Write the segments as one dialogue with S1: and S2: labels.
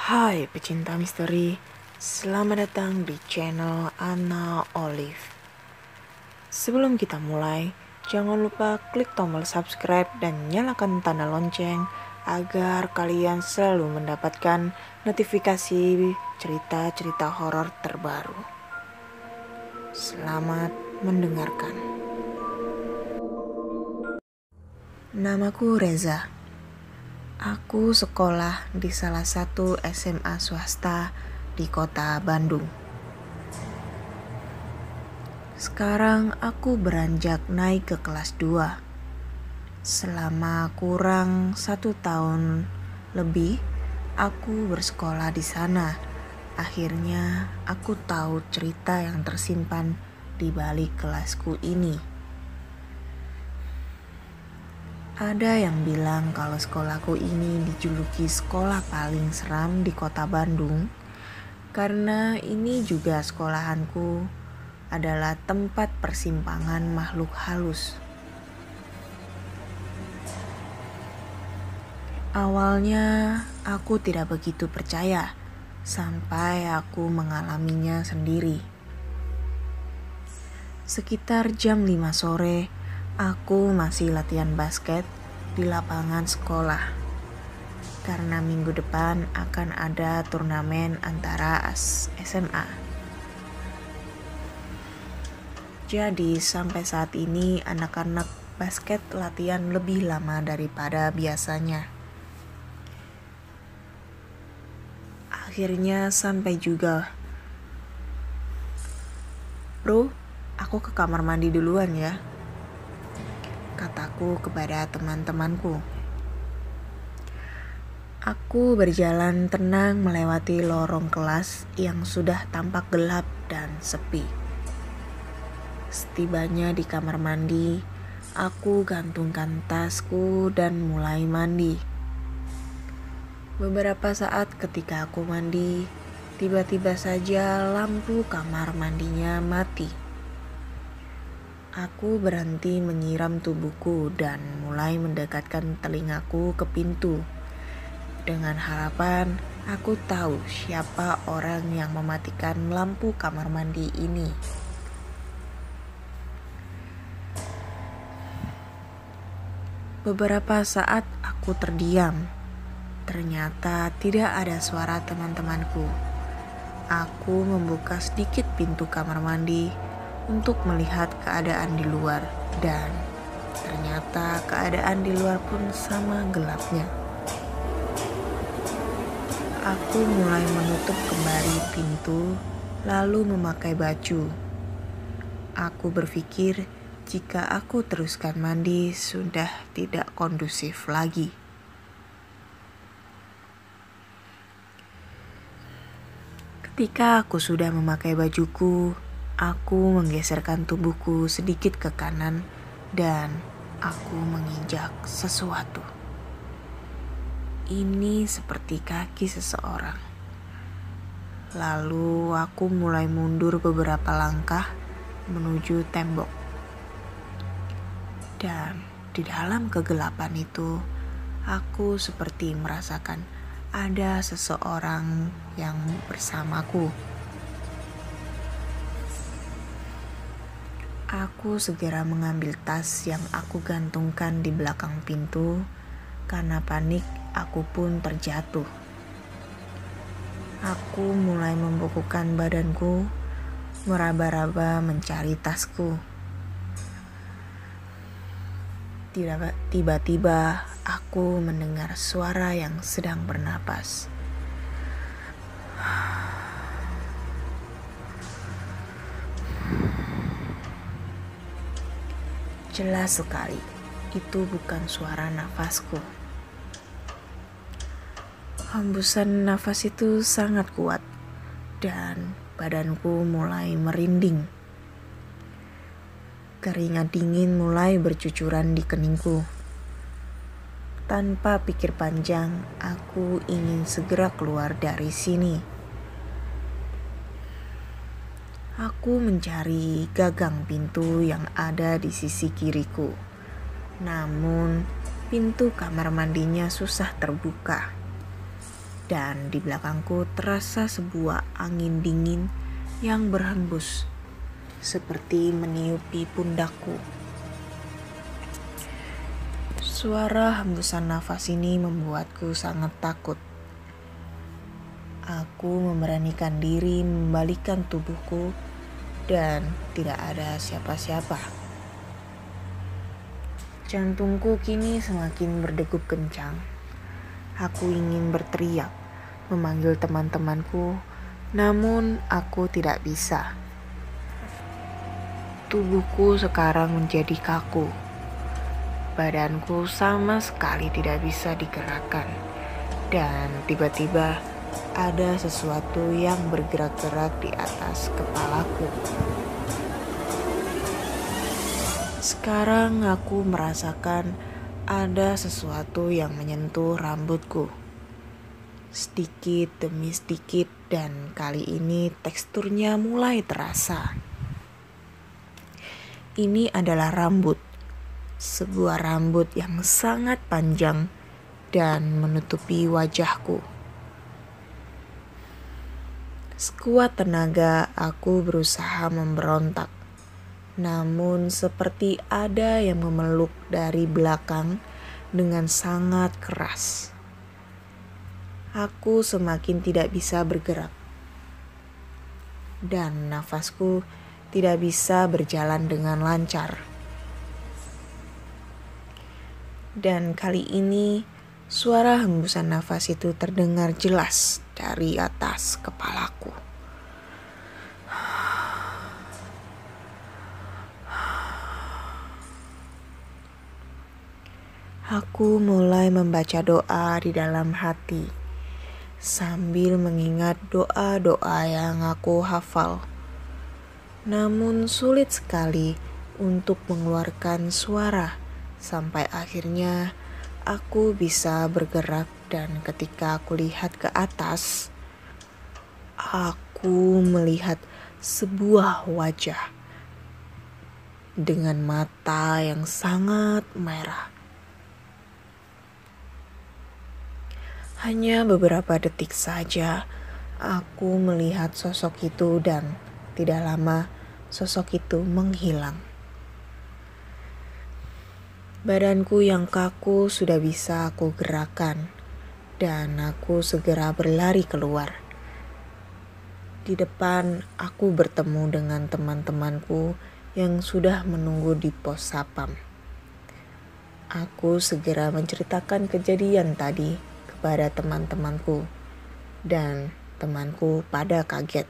S1: Hai pecinta misteri, selamat datang di channel Anna Olive. Sebelum kita mulai, jangan lupa klik tombol subscribe dan nyalakan tanda lonceng agar kalian selalu mendapatkan notifikasi cerita-cerita horor terbaru. Selamat mendengarkan. Namaku Reza. Aku sekolah di salah satu SMA swasta di kota Bandung. Sekarang aku beranjak naik ke kelas 2. Selama kurang 1 tahun lebih, aku bersekolah di sana. Akhirnya aku tahu cerita yang tersimpan di balik kelasku ini. Ada yang bilang kalau sekolahku ini dijuluki sekolah paling seram di kota Bandung karena ini juga sekolahanku adalah tempat persimpangan makhluk halus. Awalnya aku tidak begitu percaya sampai aku mengalaminya sendiri. Sekitar jam 5 sore, aku masih latihan basket di lapangan sekolah karena minggu depan akan ada turnamen antara SMA. Jadi sampai saat ini anak-anak basket latihan lebih lama daripada biasanya. Akhirnya sampai juga. Bro, aku ke kamar mandi duluan ya, kataku kepada teman-temanku. Aku berjalan tenang melewati lorong kelas yang sudah tampak gelap dan sepi. Setibanya di kamar mandi, aku gantungkan tasku dan mulai mandi. Beberapa saat ketika aku mandi, tiba-tiba saja lampu kamar mandinya mati. Aku berhenti menyiram tubuhku dan mulai mendekatkan telingaku ke pintu. Dengan harapan aku tahu siapa orang yang mematikan lampu kamar mandi ini. Beberapa saat aku terdiam. Ternyata tidak ada suara teman-temanku. Aku membuka sedikit pintu kamar mandi untuk melihat keadaan di luar, dan ternyata keadaan di luar pun sama gelapnya. Aku mulai menutup kembali pintu, lalu memakai baju. Aku berpikir jika aku teruskan mandi sudah tidak kondusif lagi. Ketika aku sudah memakai bajuku, aku menggeserkan tubuhku sedikit ke kanan dan aku menginjak sesuatu. Ini seperti kaki seseorang. Lalu aku mulai mundur beberapa langkah menuju tembok. Dan di dalam kegelapan itu, aku seperti merasakan ada seseorang yang bersamaku. Aku segera mengambil tas yang aku gantungkan di belakang pintu. Karena panik, aku pun terjatuh. Aku mulai membungkukkan badanku, meraba-raba mencari tasku. Tiba-tiba aku mendengar suara yang sedang bernapas. Jelas sekali, itu bukan suara nafasku. Hembusan nafas itu sangat kuat dan badanku mulai merinding. Keringat dingin mulai bercucuran di keningku. Tanpa pikir panjang, aku ingin segera keluar dari sini. Aku mencari gagang pintu yang ada di sisi kiriku. Namun, pintu kamar mandinya susah terbuka. dan di belakangku terasa sebuah angin dingin yang berhembus seperti meniupi pundakku. Suara hembusan nafas ini membuatku sangat takut. Aku memberanikan diri membalikkan tubuhku dan tidak ada siapa-siapa. Jantungku kini semakin berdegup kencang. Aku ingin berteriak, memanggil teman-temanku, namun aku tidak bisa. Tubuhku sekarang menjadi kaku. Badanku sama sekali tidak bisa digerakkan. Dan tiba-tiba ada sesuatu yang bergerak-gerak di atas kepalaku. Sekarang aku merasakan ada sesuatu yang menyentuh rambutku. Sedikit demi sedikit, dan kali ini teksturnya mulai terasa. Ini adalah rambut. Sebuah rambut yang sangat panjang dan menutupi wajahku. Sekuat tenaga aku berusaha memberontak. Namun seperti ada yang memeluk dari belakang dengan sangat keras. Aku semakin tidak bisa bergerak. Dan nafasku tidak bisa berjalan dengan lancar. Dan kali ini suara hembusan nafas itu terdengar jelas dari atas kepalaku. Aku mulai membaca doa di dalam hati sambil mengingat doa-doa yang aku hafal. Namun sulit sekali untuk mengeluarkan suara. Sampai akhirnya aku bisa bergerak, dan ketika aku lihat ke atas, aku melihat sebuah wajah dengan mata yang sangat merah. Hanya beberapa detik saja aku melihat sosok itu, dan tidak lama sosok itu menghilang. Badanku yang kaku sudah bisa aku gerakkan, dan aku segera berlari keluar. Di depan aku bertemu dengan teman-temanku yang sudah menunggu di pos sapam. Aku segera menceritakan kejadian tadi kepada teman-temanku, dan temanku pada kaget.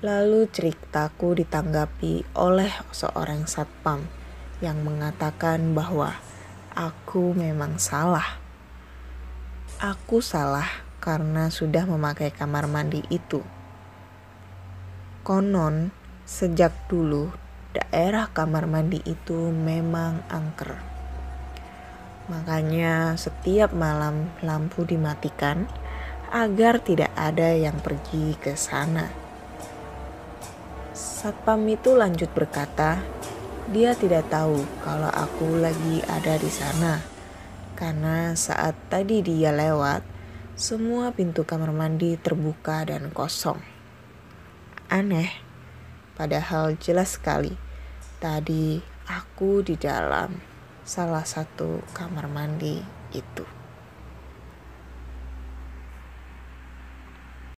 S1: Lalu ceritaku ditanggapi oleh seorang satpam yang mengatakan bahwa aku memang salah. Aku salah karena sudah memakai kamar mandi itu. Konon, sejak dulu daerah kamar mandi itu memang angker. Makanya setiap malam lampu dimatikan agar tidak ada yang pergi ke sana. Satpam itu lanjut berkata, dia tidak tahu kalau aku lagi ada di sana, karena saat tadi dia lewat, semua pintu kamar mandi terbuka dan kosong. Aneh, padahal jelas sekali tadi aku di dalam salah satu kamar mandi itu.